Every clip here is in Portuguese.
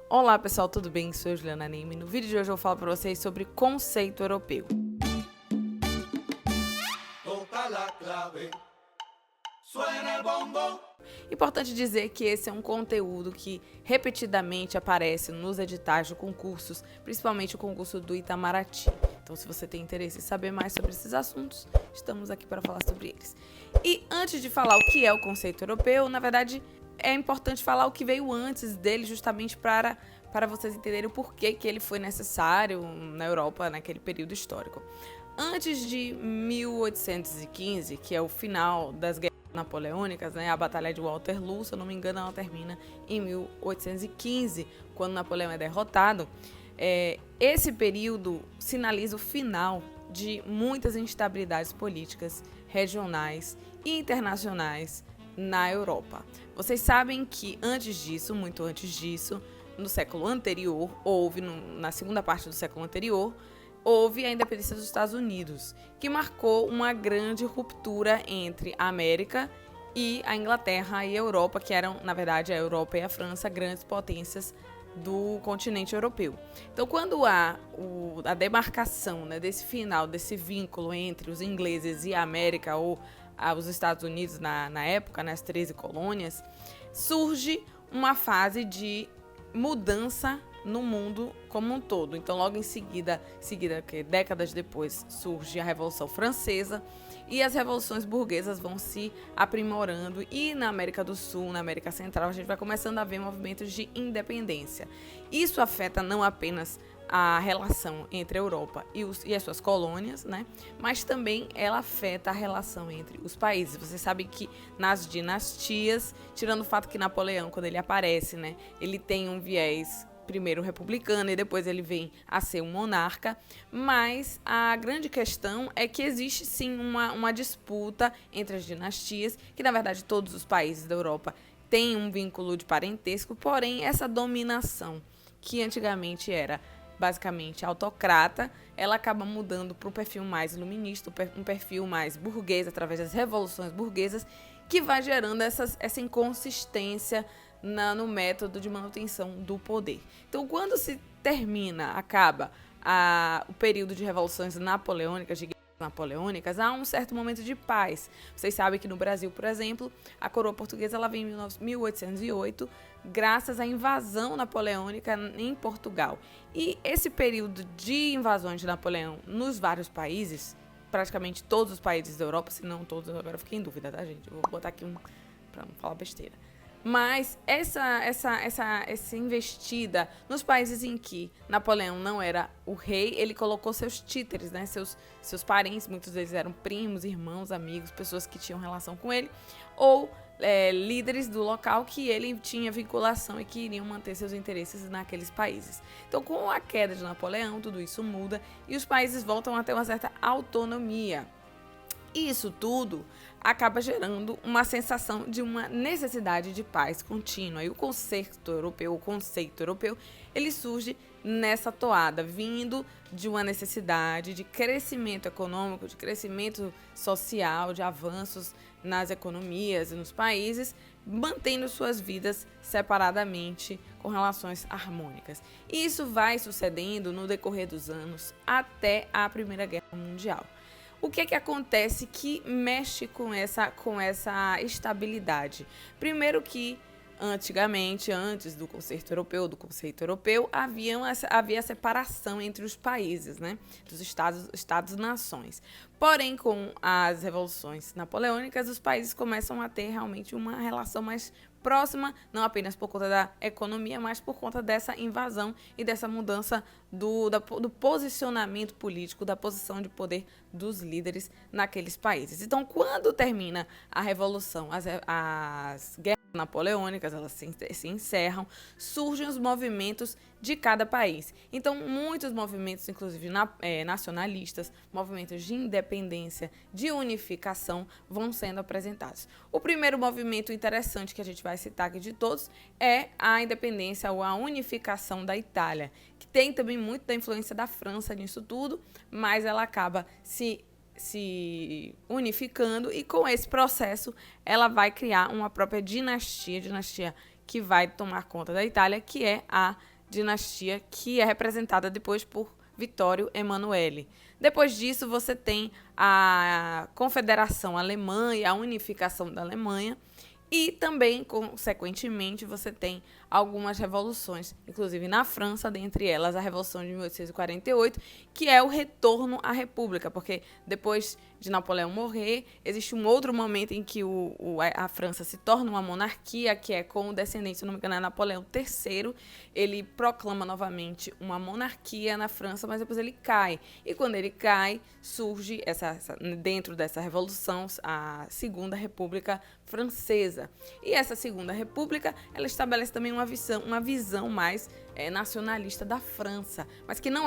Olá pessoal, tudo bem? Sou Juliana Neme. No vídeo de hoje eu vou falar para vocês sobre conceito europeu. Importante dizer que esse é um conteúdo que repetidamente aparece nos editais de concursos, principalmente o concurso do Itamaraty. Então, se você tem interesse em saber mais sobre esses assuntos, estamos aqui para falar sobre eles. E antes de falar o que é o conceito europeu, na verdade, é importante falar o que veio antes dele, justamente para vocês entenderem o porquê que ele foi necessário na Europa naquele período histórico. Antes de 1815, que é o final das guerras napoleônicas, né, a Batalha de Waterloo, se eu não me engano, ela termina em 1815, quando Napoleão é derrotado. Esse período sinaliza o final de muitas instabilidades políticas, regionais e internacionais na Europa. Vocês sabem que antes disso, muito antes disso, no século anterior, na segunda parte do século anterior, houve a independência dos Estados Unidos, que marcou uma grande ruptura entre a América e a Inglaterra e a Europa, que eram, na verdade, a Europa e a França, grandes potências do continente europeu. Então, quando há a demarcação, né, desse final, desse vínculo entre os ingleses e a América, ou os Estados Unidos na época, nas 13 colônias, surge uma fase de mudança no mundo como um todo. Então, logo em seguida, décadas depois, surge a Revolução Francesa e as revoluções burguesas vão se aprimorando, e na América do Sul, na América Central, a gente vai começando a ver movimentos de independência. Isso afeta não apenas a relação entre a Europa e as suas colônias, né? Mas também ela afeta a relação entre os países. Você sabe que nas dinastias, tirando o fato que Napoleão, quando ele aparece, né, ele tem um viés primeiro republicano e depois ele vem a ser um monarca, mas a grande questão é que existe sim uma disputa entre as dinastias, que na verdade todos os países da Europa têm um vínculo de parentesco, porém essa dominação, que antigamente era basicamente autocrata, ela acaba mudando para um perfil mais iluminista, um perfil mais burguês, através das revoluções burguesas, que vai gerando essa inconsistência no método de manutenção do poder. Então, quando se acaba o período de revoluções napoleônicas, de guerras napoleônicas, há um certo momento de paz. Vocês sabem que no Brasil, por exemplo, a coroa portuguesa ela vem em 1808, graças à invasão napoleônica em Portugal. E esse período de invasões de Napoleão nos vários países, praticamente todos os países da Europa, se não todos, agora eu fiquei em dúvida, tá, gente? Eu vou botar aqui para não falar besteira. Mas essa investida nos países em que Napoleão não era o rei, ele colocou seus títeres, né, seus parentes, muitos deles eram primos, irmãos, amigos, pessoas que tinham relação com ele, ou líderes do local que ele tinha vinculação e que iriam manter seus interesses naqueles países. Então, com a queda de Napoleão, tudo isso muda e os países voltam a ter uma certa autonomia. E isso tudo acaba gerando uma sensação de uma necessidade de paz contínua. E o conceito europeu, ele surge nessa toada, vindo de uma necessidade de crescimento econômico, de crescimento social, de avanços nas economias e nos países, mantendo suas vidas separadamente com relações harmônicas. E isso vai sucedendo no decorrer dos anos até a Primeira Guerra Mundial. O que acontece que mexe com essa estabilidade? Primeiro que, antigamente, antes do conceito europeu, havia separação entre os países, né? Dos estados-nações. Porém, com as revoluções napoleônicas, os países começam a ter realmente uma relação mais próxima, não apenas por conta da economia, mas por conta dessa invasão e dessa mudança do posicionamento político, da posição de poder dos líderes naqueles países. Então, quando termina a Revolução, as guerras napoleônicas, elas se encerram, surgem os movimentos de cada país. Então, muitos movimentos, inclusive nacionalistas, movimentos de independência, de unificação, vão sendo apresentados. O primeiro movimento interessante que a gente vai citar aqui de todos é a independência ou a unificação da Itália, que tem também muito da influência da França nisso tudo, mas ela acaba se unificando, e com esse processo ela vai criar uma própria dinastia que vai tomar conta da Itália, que é a dinastia, que é representada depois por Vittorio Emanuele. Depois disso, você tem a Confederação Alemã e a unificação da Alemanha. E também, consequentemente, você tem algumas revoluções, inclusive na França, dentre elas a Revolução de 1848, que é o retorno à República, porque depois de Napoleão morrer, existe um outro momento em que a França se torna uma monarquia, que é com o descendente, se não me engano, é Napoleão III. Ele proclama novamente uma monarquia na França, mas depois ele cai. E quando ele cai, surge, dentro dessa revolução, a Segunda República Francesa. E essa Segunda República, ela estabelece também uma visão mais nacionalista da França, mas que não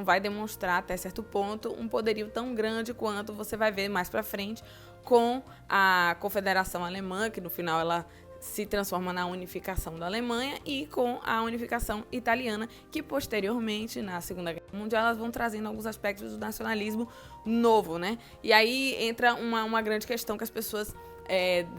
vai demonstrar até certo ponto um poderio tão grande quanto você vai ver mais para frente com a Confederação Alemã, que no final ela se transforma na unificação da Alemanha, e com a unificação italiana, que posteriormente, na Segunda Guerra Mundial, elas vão trazendo alguns aspectos do nacionalismo novo, né? E aí entra uma grande questão que as pessoas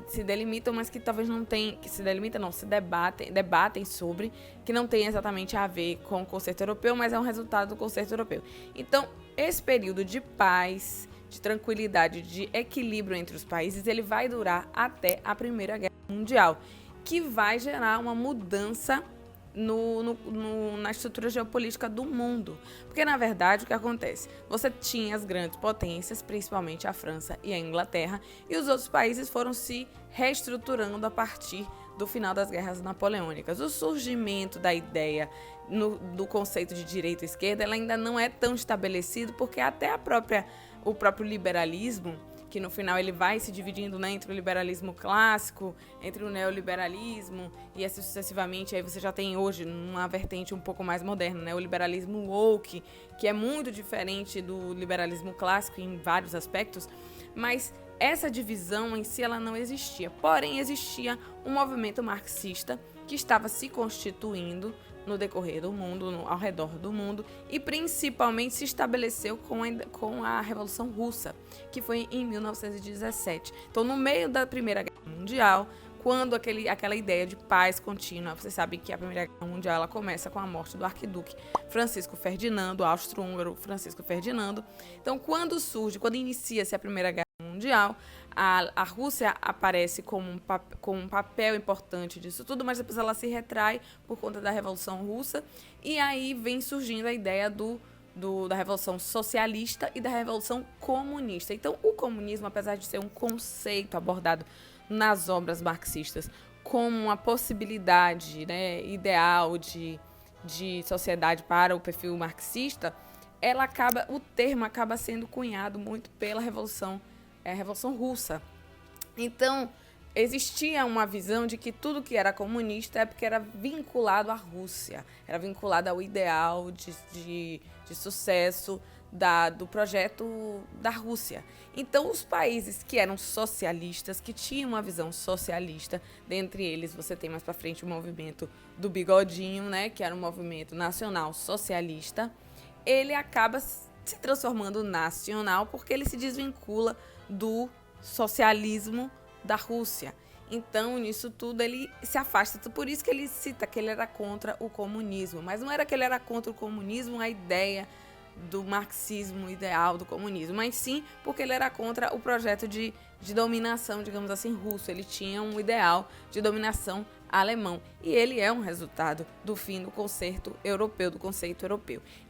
se delimitam, mas que talvez não tem, que se delimitam não, se debatem sobre, que não tem exatamente a ver com o conceito europeu, mas é um resultado do conceito europeu. Então, esse período de paz, de tranquilidade, de equilíbrio entre os países, ele vai durar até a Primeira Guerra Mundial, que vai gerar uma mudança na estrutura geopolítica do mundo. Porque, na verdade, o que acontece? Você tinha as grandes potências, principalmente a França e a Inglaterra, e os outros países foram se reestruturando a partir do final das guerras napoleônicas. O surgimento da ideia do conceito de direita e esquerda, ela ainda não é tão estabelecido, porque até o próprio liberalismo, que no final ele vai se dividindo, né, entre o liberalismo clássico, entre o neoliberalismo, e assim sucessivamente. Aí você já tem hoje uma vertente um pouco mais moderna, né, o liberalismo woke, que é muito diferente do liberalismo clássico em vários aspectos, mas essa divisão em si ela não existia. Porém, existia um movimento marxista que estava se constituindo no decorrer do mundo, ao redor do mundo, e principalmente se estabeleceu com a Revolução Russa, que foi em 1917. Então, no meio da Primeira Guerra Mundial, quando aquela ideia de paz contínua, você sabe que a Primeira Guerra Mundial ela começa com a morte do arquiduque Francisco Ferdinando, austro-húngaro Francisco Ferdinando. Então, quando inicia-se a Primeira Guerra Mundial, a Rússia aparece com um papel importante disso tudo, mas depois ela se retrai por conta da Revolução Russa, e aí vem surgindo a ideia da Revolução Socialista e da Revolução Comunista. Então, o comunismo, apesar de ser um conceito abordado nas obras marxistas como uma possibilidade, né, ideal de sociedade para o perfil marxista, o termo acaba sendo cunhado muito pela Revolução Russa. Então, existia uma visão de que tudo que era comunista é porque era vinculado à Rússia, era vinculado ao ideal de sucesso do projeto da Rússia. Então, os países que eram socialistas, que tinham uma visão socialista, dentre eles você tem mais para frente o movimento do Bigodinho, né, que era um movimento nacional socialista, ele acaba se transformando nacional porque ele se desvincula do socialismo da Rússia. Então, nisso tudo, ele se afasta. Por isso que ele cita que ele era contra o comunismo. Mas não era que ele era contra o comunismo, a ideia do marxismo ideal do comunismo, mas sim porque ele era contra o projeto de dominação, digamos assim, russo. Ele tinha um ideal de dominação alemão. E ele é um resultado do fim do conceito europeu.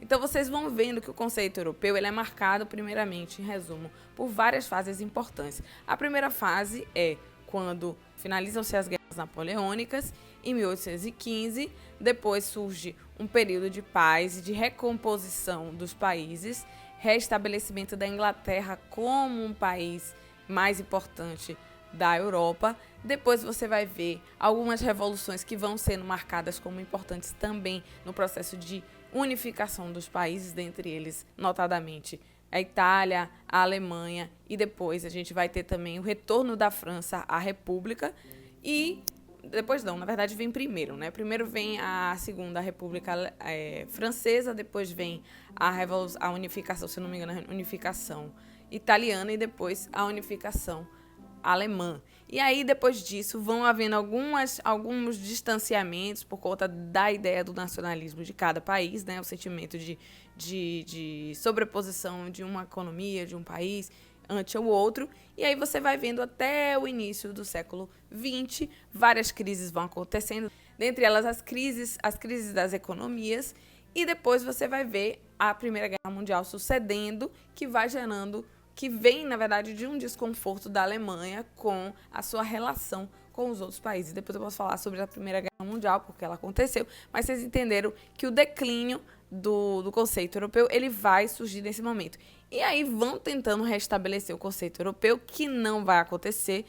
Então, vocês vão vendo que o conceito europeu ele é marcado, primeiramente, em resumo, por várias fases importantes. A primeira fase é quando finalizam-se as guerras napoleônicas, em 1815. Depois surge um período de paz e de recomposição dos países, restabelecimento da Inglaterra como um país mais importante da Europa. Depois você vai ver algumas revoluções que vão sendo marcadas como importantes também no processo de unificação dos países, dentre eles, notadamente, a Itália, a Alemanha, e depois a gente vai ter também o retorno da França à República. E depois não, na verdade vem primeiro, né? Primeiro vem a Segunda República Francesa, depois vem a unificação, se não me engano, a unificação italiana, e depois a unificação alemã. E aí, depois disso, vão havendo alguns distanciamentos por conta da ideia do nacionalismo de cada país, né? O sentimento de sobreposição de uma economia, de um país ante o outro. E aí você vai vendo até o início do século XX, várias crises vão acontecendo, dentre elas as crises das economias, e depois você vai ver a Primeira Guerra Mundial sucedendo, que vem, na verdade, de um desconforto da Alemanha com a sua relação com os outros países. Depois eu posso falar sobre a Primeira Guerra Mundial, porque ela aconteceu, mas vocês entenderam que o declínio do conceito europeu, ele vai surgir nesse momento. E aí vão tentando restabelecer o conceito europeu, que não vai acontecer.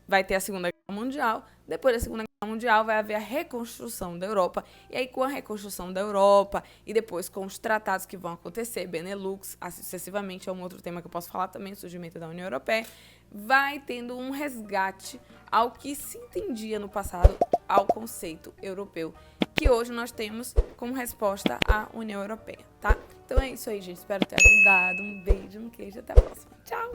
Vai ter a Segunda Guerra Mundial. Depois da Segunda Guerra Mundial vai haver a reconstrução da Europa. E aí com a reconstrução da Europa e depois com os tratados que vão acontecer, Benelux, assim sucessivamente, é um outro tema que eu posso falar também, o surgimento da União Europeia, vai tendo um resgate ao que se entendia no passado, ao conceito europeu, que hoje nós temos como resposta a União Europeia, tá? Então é isso aí, gente. Espero ter ajudado. Um beijo, um queijo. Até a próxima. Tchau!